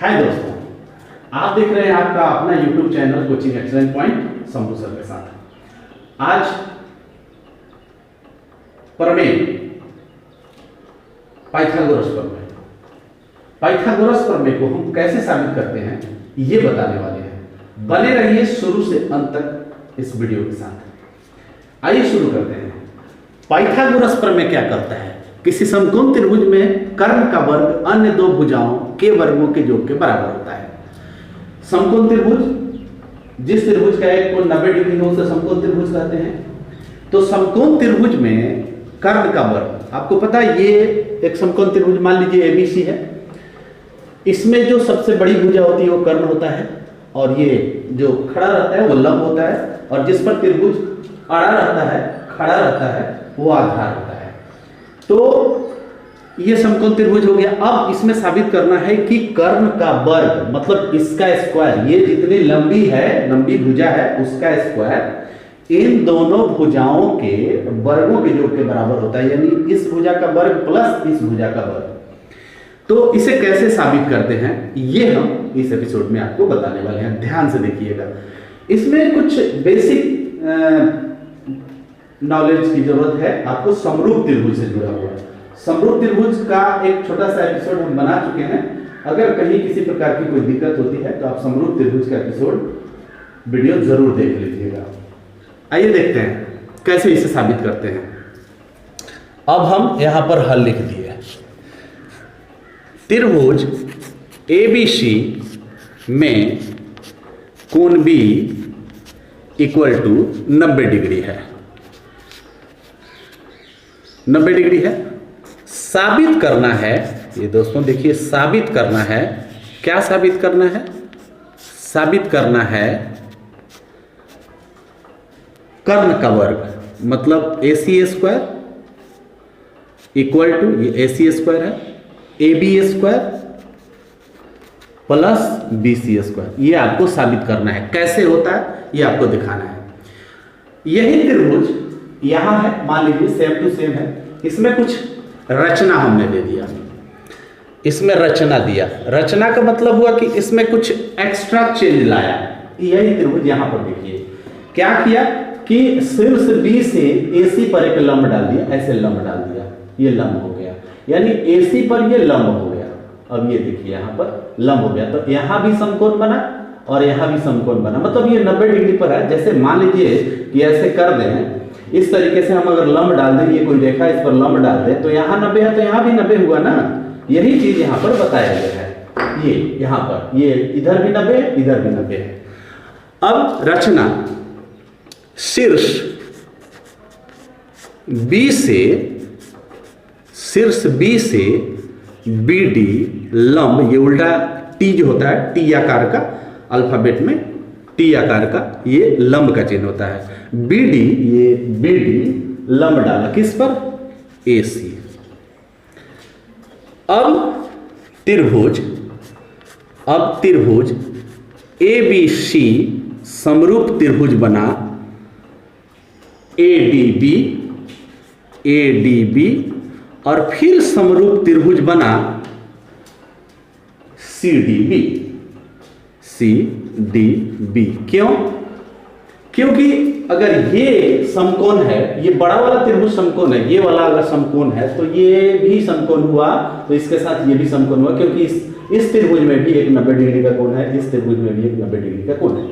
हाय दोस्तों, आप देख रहे हैं आपका अपना YouTube channel coaching excellence point Shambhu sir के साथ। आज प्रमेय पाइथागोरस प्रमेय, पाइथागोरस प्रमेय को हम कैसे साबित करते हैं ये बताने वाले हैं। बने रहिए शुरू से अंत तक इस वीडियो के साथ। आइए शुरू करते हैं। पाइथागोरस प्रमेय क्या करता है? किसी समकोण त्रिभुज में कर्ण का वर्ग अन्य दो भुजाओं के वर्गों के योग के बराबर होता है। समकोण त्रिभुज, जिस त्रिभुज का एक कोण 90 डिग्री हो उसे समकोण त्रिभुज कहते हैं। तो समकोण त्रिभुज में कर्ण का वर्ग, आपको पता है ये एक समकोण त्रिभुज मान लीजिए ABC है। इसमें जो सबसे बड़ी भुजा होती है वो कर्ण होता है और ये जो खड़ा रहता है वो लंब होता है और जिस पर त्रिभुज अड़ा रहता है, खड़ा रहता है, वो आधार होता है। तो ये समकोण त्रिभुज हो गया। अब इसमें साबित करना है कि कर्ण का वर्ग मतलब इसका स्क्वायर, ये जितनी लंबी है, लंबी भुजा है उसका स्क्वायर इन दोनों भुजाओं के वर्गों के योग के बराबर होता है, यानी इस भुजा का वर्ग प्लस इस भुजा का वर्ग। तो इसे कैसे साबित करते हैं ये हम इस एपिसोड में आपको बताने वाले हैं। ध्यान से देखिएगा, इसमें कुछ बेसिक नॉलेज की जरूरत है आपको। समरूप त्रिभुज से जुड़ा हुआ है। समरूप त्रिभुज का एक छोटा सा एपिसोड हम बना चुके हैं। अगर कहीं किसी प्रकार की कोई दिक्कत होती है तो आप समरूप त्रिभुज का एपिसोड वीडियो जरूर देख लीजिएगा। आइए देखते हैं कैसे इसे साबित करते हैं। अब हम यहां पर हल लिख दिए। त्रिभुज ABC में कोण B इक्वल टू 90 डिग्री है, 90 डिग्री है। साबित करना है, ये दोस्तों देखिए साबित करना है। क्या साबित करना है? साबित करना है कर्ण का वर्ग मतलब AC स्क्वायर इक्वल टू, ये AC स्क्वायर है, AB square plus BC square. ये आपको साबित करना है। कैसे होता है ये आपको दिखाना है। यही त्रिभुज यहां है, मान लीजिए सेम टू सेम है। इसमें कुछ रचना हमने दे दिया, इसमें रचना दिया। रचना का मतलब हुआ कि इसमें कुछ एक्स्ट्रा चेंज लाया। यही त्रिभुज यहां पर देखिए क्या किया कि शीर्ष B से AC पर एक लंब डाल दिया, ऐसे लंब डाल दिया, ये लंब हो गया, यानी AC पर ये लंब हो गया। अब ये देखिए यहां पर लंब हो गया, तो यहां भी समकोण बना और यहां भी समकोण बना, मतलब ये 90 डिग्री पर है। जैसे मान लीजिए कि ऐसे कर दें, इस तरीके से हम अगर लंब डाल दें, ये कोई रेखा इस पर लंब डाल दें तो यहाँ 90 है तो यहाँ भी 90 हुआ ना। यही चीज यहाँ पर बताया गया है। ये यहाँ पर ये इधर भी 90 इधर भी 90 है। अब रचना शीर्ष B से BD लंब, ये उल्टा T जो होता है, T आकार का, अल्फाबेट में T आकार का ये लंब का चिन्ह होता है। BD, ये BD लंब डाला किस पर? AC। अब त्रिभुज ABC समरूप त्रिभुज बना ADB और फिर समरूप त्रिभुज बना CDB। क्यों? क्योंकि अगर ये समकोण है, ये बड़ा वाला त्रिभुज समकोण है, ये वाला अगर समकोण है तो ये भी समकोण हुआ, तो इसके साथ ये भी समकोण हुआ, क्योंकि इस त्रिभुज में भी एक 90 डिग्री का कोण है, इस त्रिभुज में भी एक 90 डिग्री का कोण है।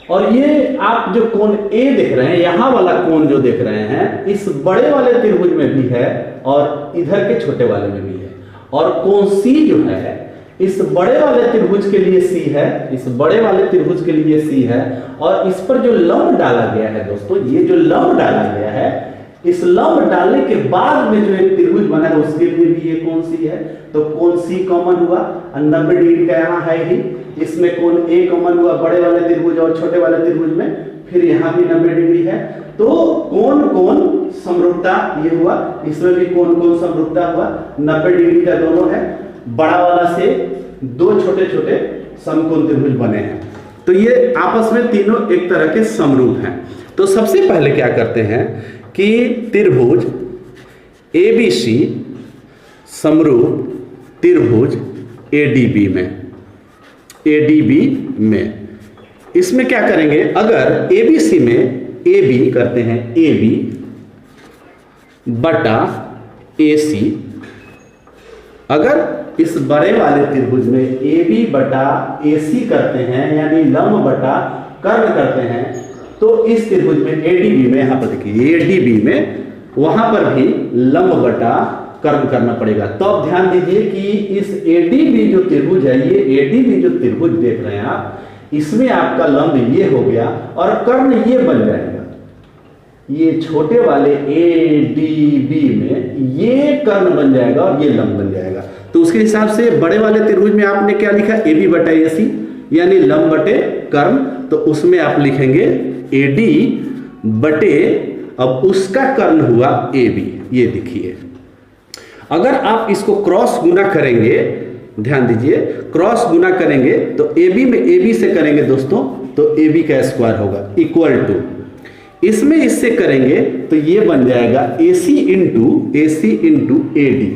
और ये आप जो कोण A देख रहे हैं, यहां वाला कोण जो देख रहे हैं, इस बड़े वाले त्रिभुज में भी है और इधर के छोटे वाले में भी है। और कोण C जो है इस बड़े वाले त्रिभुज के लिए C है, इस बड़े वाले त्रिभुज के लिए C है। और इस पर जो लंब डाला गया है दोस्तों, ये जो लंब डाला गया है, इस लंब डालने के बाद में जो एक त्रिभुज बना है उसके लिए भी ये कोण C है। तो कोण C कॉमन हुआ, 90 डिग्री का यहाँ है ही। इसमें कोण A कॉमन हुआ बड़े वाले त्रिभुज और छोटे वाले त्रिभुज में, फिर यहाँ भी 90 डिग्री है। तो कोण समरूपता ये हुआ, इसमें भी कोण समरूपता हुआ, 90 डिग्री का दोनों है। बड़ा वाला से दो छोटे छोटे समकोण त्रिभुज बने हैं, तो ये आपस में तीनों एक तरह के समरूप हैं। तो सबसे पहले क्या करते हैं कि त्रिभुज ABC समरूप त्रिभुज ADB में, ADB में। इसमें क्या करेंगे, अगर ABC में AB करते हैं AB बटा AC, अगर इस बड़े वाले त्रिभुज में AB बटा AC करते हैं यानी लंब बटा कर्ण करते हैं, तो इस त्रिभुज में ADB में, यहां पर देखिए ADB में, वहां पर भी लंब बटा कर्ण करना पड़ेगा। तो अब ध्यान दीजिए कि इस ADB जो त्रिभुज है, ये ADB जो त्रिभुज देख रहे हैं आप, इसमें आपका लंब ये हो गया और कर्ण ये बन जाएगा। ये छोटे वाले ADB में ये कर्ण बन जाएगा और ये लंब बन जाएगा। तो उसके हिसाब से बड़े वाले त्रिभुज में आपने क्या लिखा, AB बटा AC यानी लंब बटे कर्ण, तो उसमें आप लिखेंगे AD बटे, अब उसका कर्ण हुआ AB। ये देखिए, अगर आप इसको क्रॉस गुना करेंगे, ध्यान दीजिए, क्रॉस गुना करेंगे तो AB में AB से करेंगे दोस्तों, तो AB का स्क्वायर होगा इक्वल टू, इसमें इससे करेंगे तो ये बन जाएगा AC इंटू AD।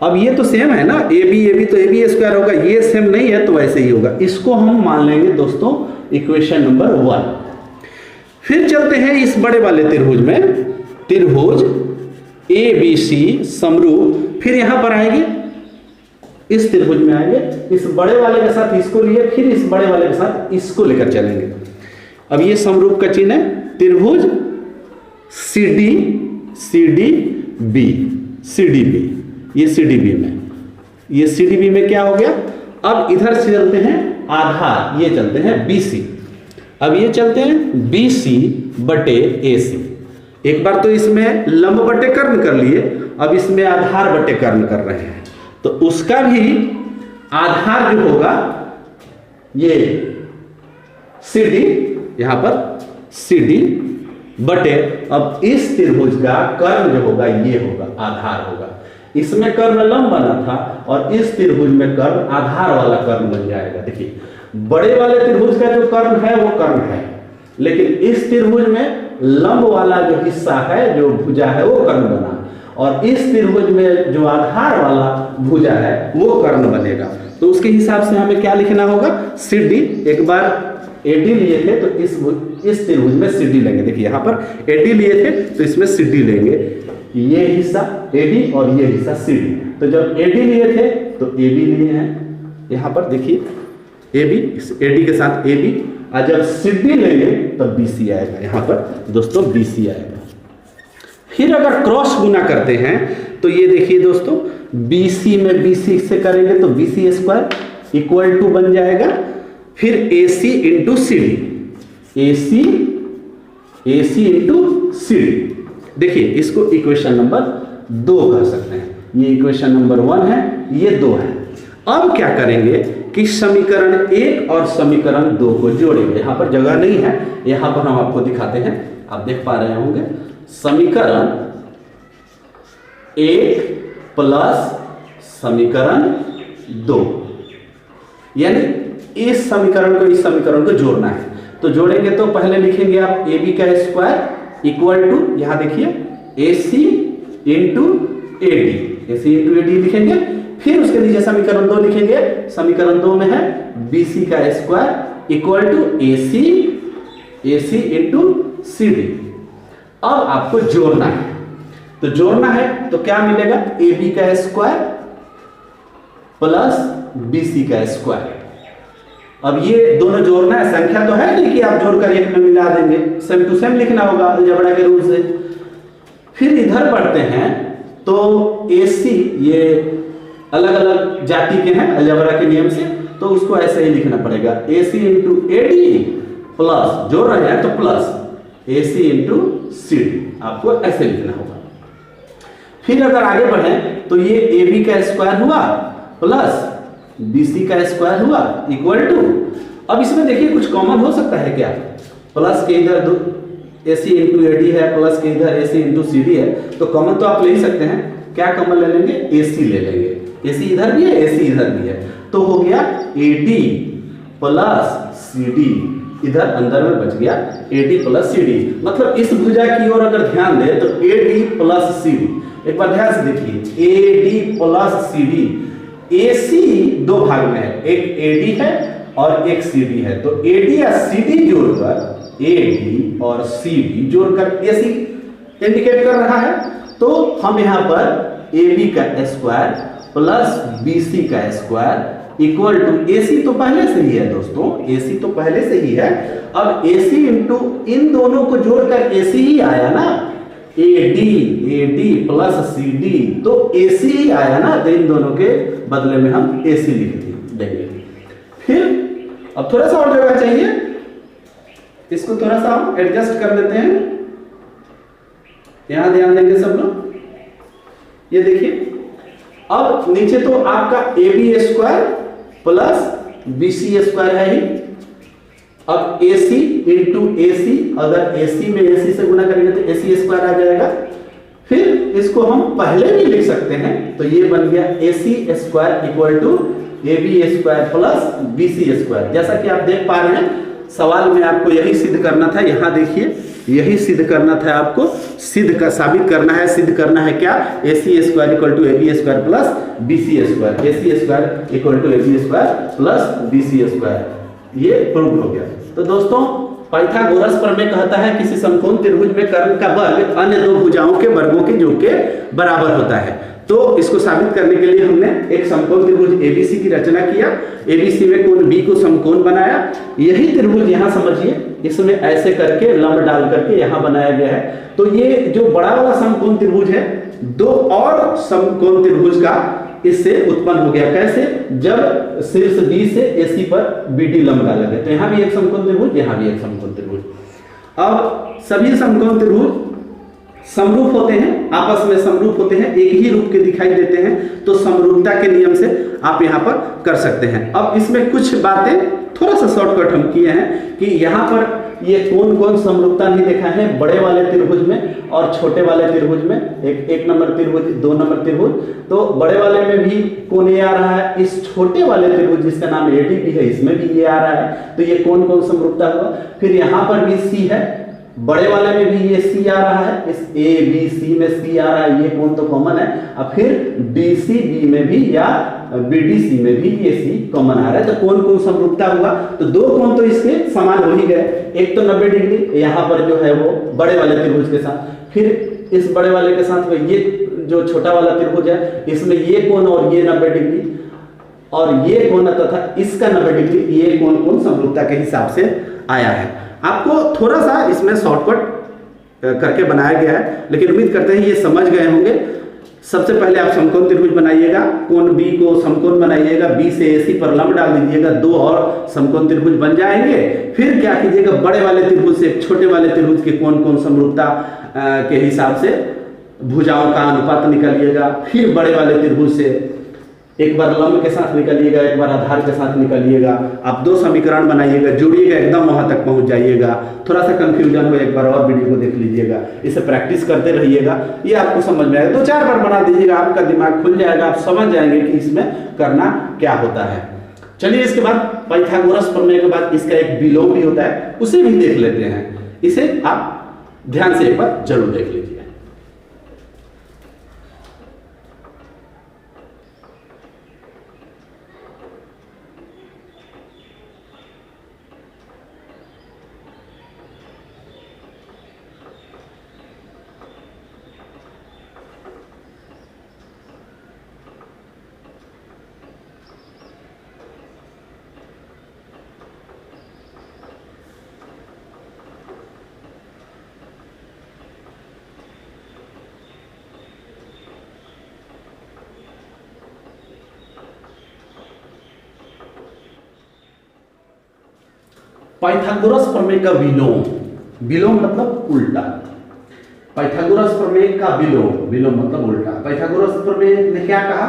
अब ये तो सेम है ना, AB तो AB स्क्वायर होगा, ये सेम नहीं है तो वैसे ही होगा। इसको हम मान लेंगे दोस्तों इक्वेशन नंबर 1। फिर चलते हैं इस बड़े वाले त्रिभुज में, त्रिभुज ABC समरूप, फिर यहां पर आएंगे, इस त्रिभुज में आएंगे, इस बड़े वाले के साथ इसको लिए, फिर इस बड़े वाले के साथ इसको लेकर चलेंगे। अब ये समरूप का चिन्ह है, त्रिभुज CDB, ये CDB में, ये CDB में क्या हो गया। अब इधर से चलते हैं आधार, ये चलते हैं BC, अब ये चलते हैं BC बटे AC। एक बार तो इसमें लंब बटे कर्ण कर लिए, अब इसमें आधार बटे कर्ण कर रहे हैं, तो उसका भी आधार जो होगा ये CD, यहां पर CD बटे, अब इस त्रिभुज का कर्ण जो होगा ये होगा, आधार होगा। इसमें कर्ण लंब बना था और इस त्रिभुज में कर्ण आधार वाला कर्ण बन जाएगा। देखिए, बड़े वाले त्रिभुज का जो कर्ण है वो कर्ण है, लेकिन इस त्रिभुज में लंब वाला जो हिस्सा है, जो भुजा है, वो कर्ण बना, और इस त्रिभुज में जो आधार वाला भुजा है वो कर्ण बनेगा। तो उसके हिसाब से हमें क्या लिखना होगा, CD। एक बार AD लिए थे तो इस त्रिभुज में CD लेंगे। देखिए यहां पर AD लिए थे तो इसमें CD लेंगे, ये हिस्सा AD और ये हिस्सा CD। तो जब AD लिए थे तो AB लिए हैं, यहां पर देखिए AD के साथ AB, और जब CD लेंगे तब BC आएगा, यहां पर दोस्तों BC आएगा। फिर अगर क्रॉस गुना करते हैं तो ये देखिए दोस्तों, BC में BC से करेंगे तो BC स्क्वायर इक्वल टू बन जाएगा, फिर AC into CD, AC into CD। देखिए इसको इक्वेशन नंबर 2 कह सकते हैं, ये इक्वेशन नंबर 1 है, ये 2 है। अब क्या करेंगे कि समीकरण 1 और समीकरण 2 को जोड़ेंगे। यहां पर जगह नहीं है, यहां पर हम आपको दिखाते हैं, आप देख पा रहे होंगे। समीकरण 1 प्लस समीकरण 2, यानी इस समीकरण को इस समीकरण को जोड़ना है। तो जोड़ेंगे तो पहले लिखेंगे आप AB का स्क्वायर इक्वल टू, यहां देखिए AC इंटू AD लिखेंगे, फिर उसके नीचे समीकरण 2 लिखेंगे। समीकरण 2 में है BC का square equal to AC into CD। अब आपको जोड़ना है, तो जोड़ना है तो क्या मिलेगा, AB का स्क्वायर प्लस BC का स्क्वायर। अब ये दोनों जोड़ना है, संख्या तो है नहीं कि आप जोड़कर एक में मिला देंगे, सेम टू सेम लिखना होगा अलजेब्रा के रूल से। फिर इधर बढ़ते हैं तो AC ये अलग अलग जाति के हैं अलजेब्रा के नियम से, तो उसको ऐसे ही लिखना पड़ेगा, AC इंटू AD प्लस, जोड़ रहे हैं तो प्लस AC इंटू CD, आपको ऐसे लिखना होगा। फिर अगर आगे बढ़े तो ये AB का स्क्वायर हुआ प्लस BC का स्क्वायर हुआ इक्वल टू, अब इसमें देखिए कुछ कॉमन हो सकता है क्या, प्लस के इधर AC इंटू AD है, प्लस के इधर AC इंटू CD है, तो कॉमन तो आप ले ही सकते हैं। क्या कॉमन ले लेंगे, AC ले लेंगे, AC इधर भी है, AC इधर भी है, तो हो गया AD प्लस CD, इधर अंदर में बच गया AD प्लस CD। मतलब इस भुजा की ओर अगर ध्यान दें तो AD प्लस CD, एक बार ध्यान से देखिए, AD प्लस CD, AC दो भाग में है, एक AD है और एक CD है। तो AD या CD जोड़कर, AD और CD जोड़कर AC इंडिकेट कर रहा है। तो हम यहां पर AB का स्क्वायर प्लस BC का स्क्वायर इक्वल टू AC तो पहले से ही है दोस्तों, AC तो पहले से ही है। अब AC इंटू इन दोनों को जोड़कर AC ही आया ना, AD प्लस CD तो AC ही आया ना, तो इन दोनों के बदले में हम AC लिख देंगे। फिर अब थोड़ा सा और जगह चाहिए, इसको थोड़ा सा हम एडजस्ट कर देते हैं। यहां ध्यान देंगे सब लोग, ये देखिए अब नीचे तो आपका AB square plus BC square है ही। अब AC इंटू AC, अगर AC में AC से गुना करेंगे तो AC स्क्वायर आ जाएगा। फिर इसको हम पहले भी लिख सकते हैं, तो ये बन गया AC square equal to AB square plus BC square. जैसा कि आप देख पा रहे हैं सवाल में आपको यही सिद्ध करना था, यहां देखिए यही सिद्ध करना था आपको, साबित करना है, सिद्ध करना है क्या, AC square equal to AB square plus BC square, AC square equal to AB square plus BC square, ये प्रूव हो गया। तो दोस्तों पाइथागोरस प्रमेय कहता है किसी समकोण त्रिभुज में कर्ण का वर्ग अन्य दो भुजाओं के वर्गों के योग के बराबर होता है। तो इसको साबित करने के लिए हमने एक समकोण त्रिभुज ABC की रचना किया, ABC में कोण B को समकोण बनाया। यही त्रिभुज यहाँ समझिए, इसमें ऐसे करके लंब डाल करके यहाँ बनाया गया है। तो ये जो बड़ा वाला समकोण त्रिभुज है, दो और समकोण त्रिभुज का इससे उत्पन्न हो गया। कैसे, जब शीर्ष B से AC पर BD लंब डाला गया, तो यहाँ भी एक समकोण त्रिभुज, यहाँ भी एक समकोण त्रिभुज। अब सभी समकोण त्रिभुज समरूप होते हैं, आपस में समरूप होते हैं, एक ही रूप के दिखाई देते हैं, तो समरूपता के नियम से आप यहाँ पर कर सकते हैं। अब इसमें कुछ बातें थोड़ा सा शॉर्टकट हम किए हैं कि यहाँ पर ये कौन कौन समरूपता नहीं देखा है, बड़े वाले त्रिभुज में और छोटे वाले त्रिभुज में, एक नंबर त्रिभुज, दो नंबर त्रिभुज। तो बड़े वाले में भी कौन ये आ रहा है, इस छोटे वाले त्रिभुज जिसका नाम AD भी है, इसमें भी ये आ रहा है। तो ये कौन कौन समरूपता हुआ। फिर यहाँ पर भी C है, बड़े वाले में भी ये C आ रहा है, इस ABC में C आ रहा है, ये कोण तो कॉमन है। अब फिर BCB में भी या BDC में भी ये C कॉमन आ रहा है। तो कौन कौन समरूपता हुआ, तो दो कोण तो इसके समान हो ही गए, एक तो 90 डिग्री यहाँ पर जो है वो बड़े वाले त्रिभुज के साथ, फिर इस बड़े वाले के साथ में ये जो छोटा वाला त्रिभुज है, इसमें ये कोण और ये 90 डिग्री और ये कोण तथा इसका 90 डिग्री, ये कोण समरूपता के हिसाब से आया है। आपको थोड़ा सा इसमें शॉर्टकट करके बनाया गया है, लेकिन उम्मीद करते हैं ये समझ गए होंगे। सबसे पहले आप समकोण त्रिभुज बनाइएगा, कोण B को समकोण बनाइएगा, B से AC पर लंब डाल दीजिएगा, दो और समकोण त्रिभुज बन जाएंगे। फिर क्या कीजिएगा, बड़े वाले त्रिभुज से छोटे वाले त्रिभुज के कौन समरूपता के हिसाब से भुजाओं का अनुपात निकालिएगा। फिर बड़े वाले त्रिभुज से एक बार लंब के साथ निकालिएगा, एक बार आधार के साथ निकालिएगा। आप दो समीकरण बनाइएगा, जोड़िएगा, एकदम वहां तक पहुंच जाइएगा। थोड़ा सा कंफ्यूजन हो, एक बार और वीडियो को देख लीजिएगा, इसे प्रैक्टिस करते रहिएगा, ये आपको समझ में आएगा। 2-4 बार बना दीजिएगा, आपका दिमाग खुल जाएगा, आप समझ जाएंगे कि इसमें करना क्या होता है। चलिए इसके बाद पाइथागोरस प्रमेय के बाद इसका एक विलोम भी होता है, उसे भी देख लेते हैं। इसे आप ध्यान से एक बार जरूर देख लीजिए। पाइथागोरस प्रमेय का विलोम, विलोम मतलब उल्टा। पाइथागोरस प्रमेय का विलोम, विलोम मतलब उल्टा। पाइथागोरस प्रमेय ने क्या कहा,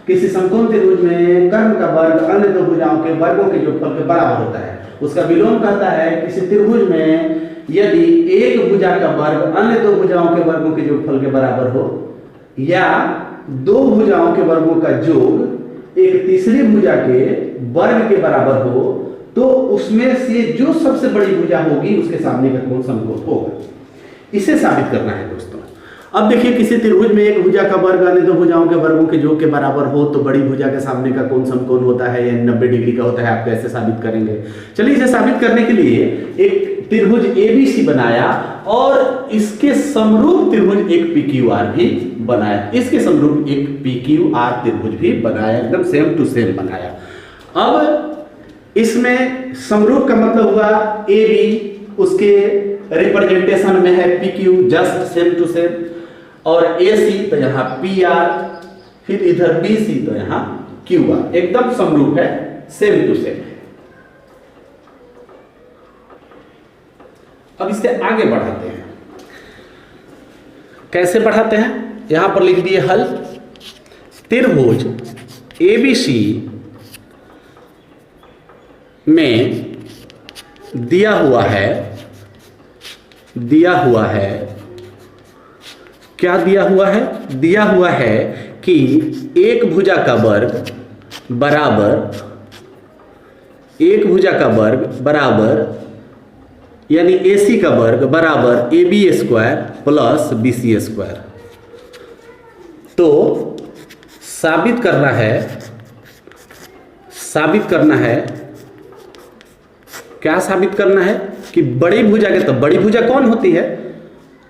किसी समकोण त्रिभुज में कर्ण का वर्ग अन्य दो भुजाओं के वर्गों के योगफल के बराबर होता है। उसका विलोम कहता है किसी त्रिभुज में यदि एक भुजा का वर्ग अन्य दो भुजाओं के वर्गों के योगफल के बराबर हो, या दो भुजाओं के वर्गों का योग एक तीसरी भुजा के वर्ग के बराबर हो, तो उसमें से जो सबसे बड़ी भुजा होगी उसके सामने का कोण समकोण होगा। इसे साबित करना है दोस्तों। अब देखिए किसी त्रिभुज में एक भुजा का वर्ग अन्य दो भुजाओं के वर्गों के योग के बराबर हो तो बड़ी भुजा के सामने का कोण समकोण होता है, यानी 90 डिग्री का होता है। आप कैसे साबित करेंगे? चलिए इसे साबित करने के लिए एक त्रिभुज ABC बनाया और इसके समरूप त्रिभुज एक PQR भी बनाया, इसके समरूप एक PQR त्रिभुज भी बनाया, एकदम सेम टू सेम बनाया। अब इसमें समरूप का मतलब हुआ AB उसके रिप्रेजेंटेशन में है PQ, just same to same, और AC तो यहाँ PR, फिर इधर BC तो यहाँ QR, एकदम समरूप है, सेम टू सेम। अब इससे आगे बढ़ाते हैं। कैसे बढ़ाते हैं? यहां पर लिख दिए हल। त्रिभुज ABC में दिया हुआ है क्या दिया हुआ है? दिया हुआ है कि एक भुजा का वर्ग बराबर यानी AC का वर्ग बराबर AB square plus BC square. तो साबित करना है क्या साबित करना है कि बड़ी भुजा के, तो बड़ी भुजा कौन होती है?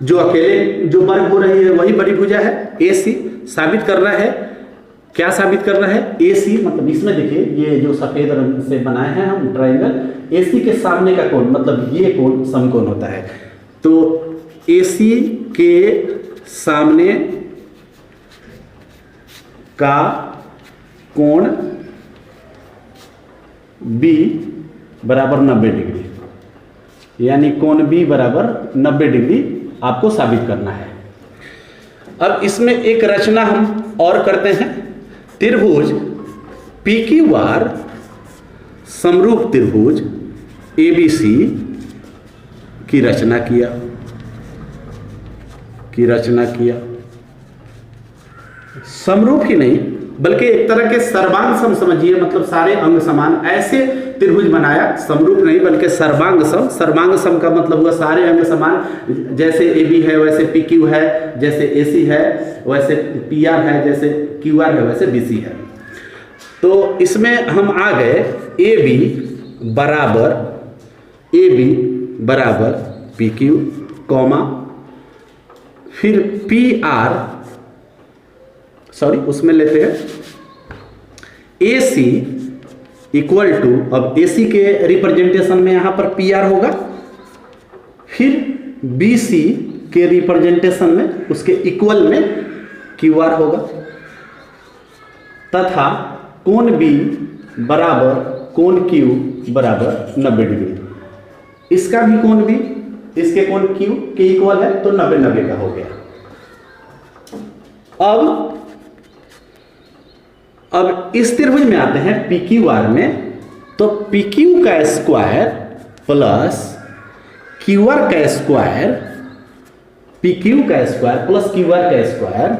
जो अकेले जो वर्ग हो रही है वही बड़ी भुजा है, AC। साबित करना है, क्या साबित करना है? AC मतलब इसमें देखिए ये जो सफेद रंग से बनाए हैं हम ट्रायंगल, AC के सामने का कोण मतलब ये कोण समकोण होता है। तो AC के सामने का कोण B बराबर 90 डिग्री, यानी कोण B बराबर 90 डिग्री आपको साबित करना है। अब इसमें एक रचना हम और करते हैं। त्रिभुज PQR समरूप त्रिभुज ABC की रचना किया। समरूप ही नहीं बल्कि एक तरह के सर्वांग सम समझिए, मतलब सारे अंग समान, ऐसे त्रिभुज बनाया। समरूप नहीं बल्कि सर्वांग सम का मतलब हुआ सारे अंग समान, जैसे AB है वैसे PQ है, जैसे AC है वैसे PR है, जैसे QR है वैसे BC है। तो इसमें हम आ गए AB बराबर PQ कॉमा, फिर PR उसमें लेते हैं AC इक्वल टू, अब AC के रिप्रेजेंटेशन में यहां पर PR होगा, फिर BC के रिप्रेजेंटेशन में उसके इक्वल में QR होगा, तथा कोण B बराबर कोण Q बराबर 90 डिग्री। इसका भी कोण B इसके कोण Q के इक्वल है, तो 90-90 का हो गया। अब इस त्रिभुज में आते हैं PQR में, तो PQ का स्क्वायर प्लस QR का स्क्वायर, PQ का स्क्वायर प्लस QR का स्क्वायर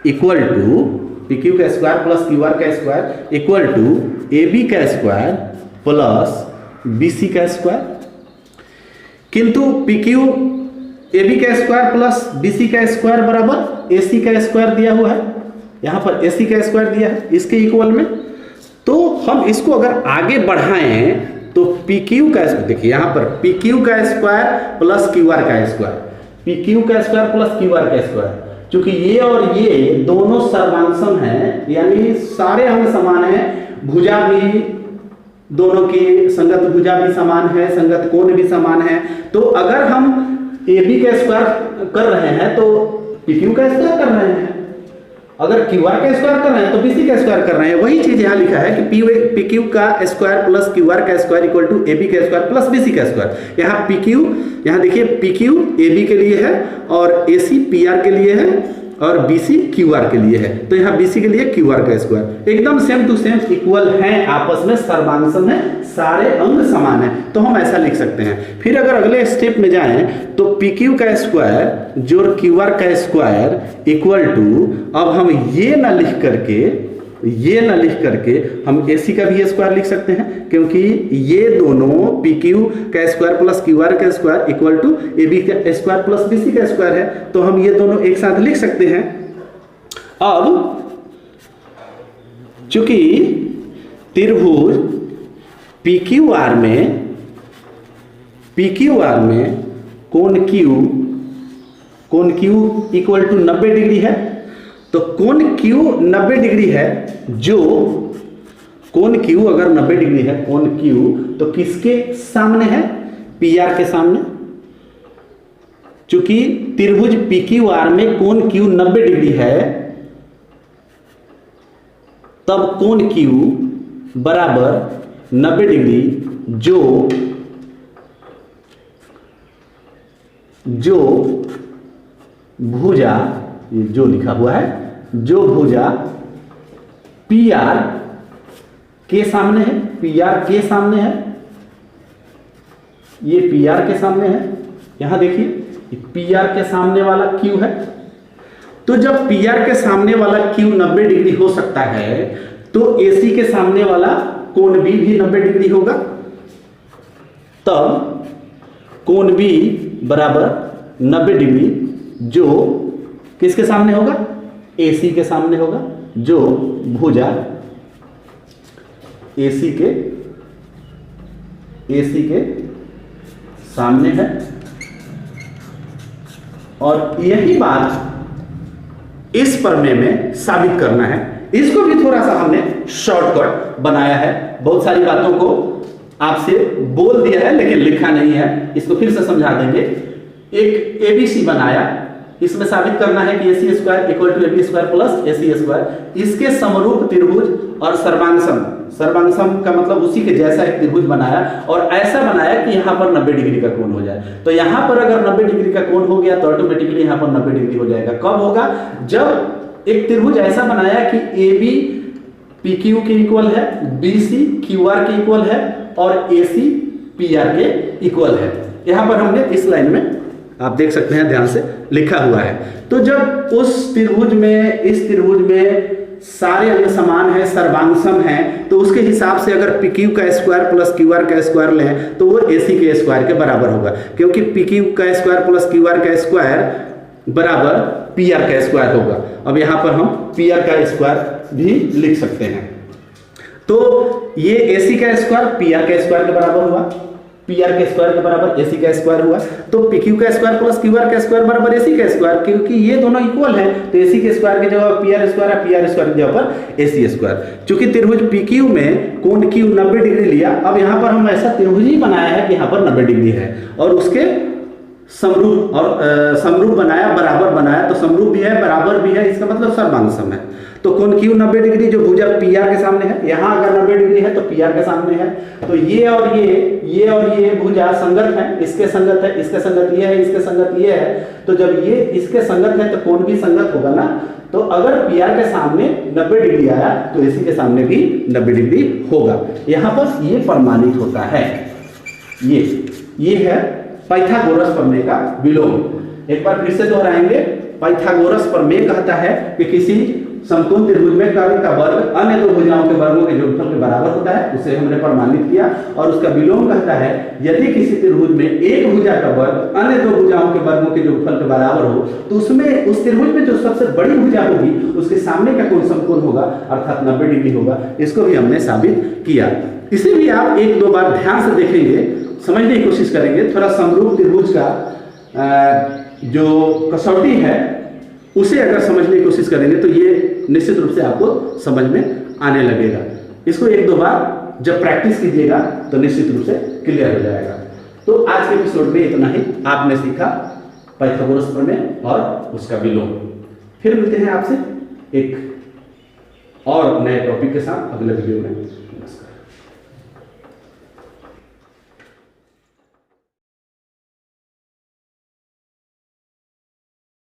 इक्वल टू, PQ का स्क्वायर प्लस QR का स्क्वायर इक्वल टू AB का स्क्वायर प्लस BC का स्क्वायर। किंतु PQ AB का स्क्वायर प्लस BC का स्क्वायर बराबर AC का स्क्वायर दिया हुआ है, यहाँ पर AC का स्क्वायर दिया है इसके इक्वल में। तो हम इसको अगर आगे बढ़ाएं तो PQ का, देखिए यहाँ पर PQ का स्क्वायर प्लस QR का स्क्वायर, PQ का स्क्वायर प्लस QR का स्क्वायर, क्योंकि ये और ये दोनों सर्वांग हैं, यानी सारे अंग समान हैं, भुजा भी दोनों की संगत भुजा भी समान है, संगत कोण भी समान है। तो अगर हम AB का स्क्वायर कर रहे हैं तो PQ का स्क्वायर कर रहे हैं, अगर QR का स्क्वायर कर रहे हैं तो BC का स्क्वायर कर रहे हैं। वही चीज यहाँ लिखा है कि PQ का स्क्वायर प्लस QR का स्क्वायर इक्वल टू AB का स्क्वायर प्लस BC का स्क्वायर। यहाँ PQ, यहाँ देखिए PQ AB के लिए है और AC PR के लिए है और BC QR के लिए है, तो यहाँ BC के लिए QR का स्क्वायर एकदम सेम टू सेम इक्वल है, आपस में सर्वांग है, सारे अंग समान है। तो हम ऐसा लिख सकते हैं। फिर अगर अगले स्टेप में जाएं तो PQ का स्क्वायर जोड़ QR का स्क्वायर इक्वल टू, अब हम ये ना लिख करके ये ना लिख करके हम AC का भी स्क्वायर लिख सकते हैं, क्योंकि ये दोनों PQ का स्क्वायर प्लस QR का स्क्वायर इक्वल टू AB का स्क्वायर प्लस BC का स्क्वायर है, तो हम ये दोनों एक साथ लिख सकते हैं। अब चूंकि त्रिभुज PQR में कोण Q इक्वल टू 90 डिग्री है, तो कोण Q 90 डिग्री है, जो कोण Q अगर 90 डिग्री है कोण Q, तो किसके सामने है? PR के सामने। चूंकि त्रिभुज PQR में कोण Q 90 डिग्री है, तब कोण Q बराबर 90 डिग्री जो भुजा, ये जो लिखा हुआ है, जो भुजा PR के सामने है, PR के सामने है, ये PR के सामने है, यहां देखिए PR के सामने वाला Q है। तो जब PR के सामने वाला Q 90 डिग्री हो सकता है, तो AC के सामने वाला कोण B भी 90 डिग्री होगा। तब कोण B बराबर 90 डिग्री जो किसके सामने होगा? AC के सामने होगा, जो भुजा AC के सामने है। और यही बात इस प्रमेय में साबित करना है। इसको भी थोड़ा सा हमने शॉर्टकट बनाया है, बहुत सारी बातों को आपसे बोल दिया है लेकिन लिखा नहीं है, इसको फिर से समझा देंगे। एक ABC बनाया, इसमें साबित करना है कि AC square equal to AB square plus AC square, इसके समरूप त्रिभुज और सर्वांगसम का मतलब उसी के जैसा एक त्रिभुज बनाया, और ऐसा बनाया कि यहाँ पर 90 डिग्री का कोण हो जाए। तो यहाँ पर अगर 90 डिग्री का कोण हो गया तो ऑटोमेटिकली यहाँ पर 90 डिग्री हो जाएगा। कब होगा? जब एक त्रिभुज ऐसा बनाया कि AB PQ के इक्वल है, BC QR के इक्वल है और AC PR के इक्वल है। यहाँ पर हमने इस लाइन में आप देख सकते हैं ध्यान से लिखा हुआ है। तो जब उस त्रिभुज में, इस त्रिभुज में सारे अंग समान है, सर्वांगसम है, तो उसके हिसाब से अगर PQ का स्क्वायर प्लस QR का स्क्वायर लें तो वो AC के स्क्वायर के बराबर होगा, क्योंकि PQ का स्क्वायर प्लस QR का स्क्वायर बराबर PR का स्क्वायर होगा। अब यहाँ पर हम PR का स्क्वायर भी लिख सकते हैं। तो ये AC का स्क्वायर PR के स्क्वायर के बराबर हुआ, PR के स्क्वायर के बराबर AC का स्क्वायर हुआ। तो PQ का स्क्वायर प्लस QR का स्क्वायर बराबर AC का स्क्वायर, क्योंकि ये दोनों इक्वल है, तो AC के स्क्वायर की जगह PR स्क्वायर है, PR स्क्वायर की जगह पर AC स्क्वायर। चूंकि त्रिभुज PQ में कोण Q 90 डिग्री लिया, अब यहाँ पर हम ऐसा त्रिभुज ही बनाया है कि यहाँ पर 90 डिग्री है और उसके समरूप, और समरूप बनाया, बराबर बनाया, तो समरूप भी है बराबर भी है, इसका मतलब सर्वांगसम है। तो कोण Q 90 डिग्री जो भुजा PR के सामने है, यहाँ अगर 90 डिग्री है तो PR के सामने है, तो ये और ये भुजा संगत है, इसके संगत है, इसके संगत ये है, इसके संगत ये है। तो जब ये इसके संगत है तो कोण भी संगत होगा ना। तो अगर PR के सामने 90 डिग्री आया तो AC के सामने भी 90 डिग्री होगा। यहाँ पर ये प्रमाणित होता है। ये है पाइथागोरस प्रमेय का विलोम। एक बार फिर से दोहराएंगे। पाइथागोरस प्रमेय कहता है कि किसी समकोण त्रिभुज में कर्ण का वर्ग अन्य दो भुजाओं के वर्गों के जोड़फल के बराबर होता है, उसे हमने प्रमाणित किया। और उसका विलोम कहता है यदि किसी त्रिभुज में एक भुजा का वर्ग अन्य दो भुजाओं के वर्गों के जोड़फल के बराबर हो तो उसमें, उस त्रिभुज में जो सबसे बड़ी भुजा होगी उसके सामने का कोण समकोण होगा, अर्थात 90 डिग्री होगा। इसको भी हमने साबित किया। इसे भी आप एक दो बार ध्यान से देखेंगे, समझने की कोशिश करेंगे। थोड़ा समरूप त्रिभुज का जो कसौटी है उसे अगर समझने की कोशिश करेंगे तो ये निश्चित रूप से आपको समझ में आने लगेगा। इसको एक दो बार जब प्रैक्टिस कीजिएगा तो निश्चित रूप से क्लियर हो जाएगा। तो आज के एपिसोड में इतना ही आपने सीखा पाइथागोरस प्रमेय और उसका विलोम। फिर मिलते हैं आपसे एक और नए टॉपिक के साथ अगले वीडियो में। नमस्कार।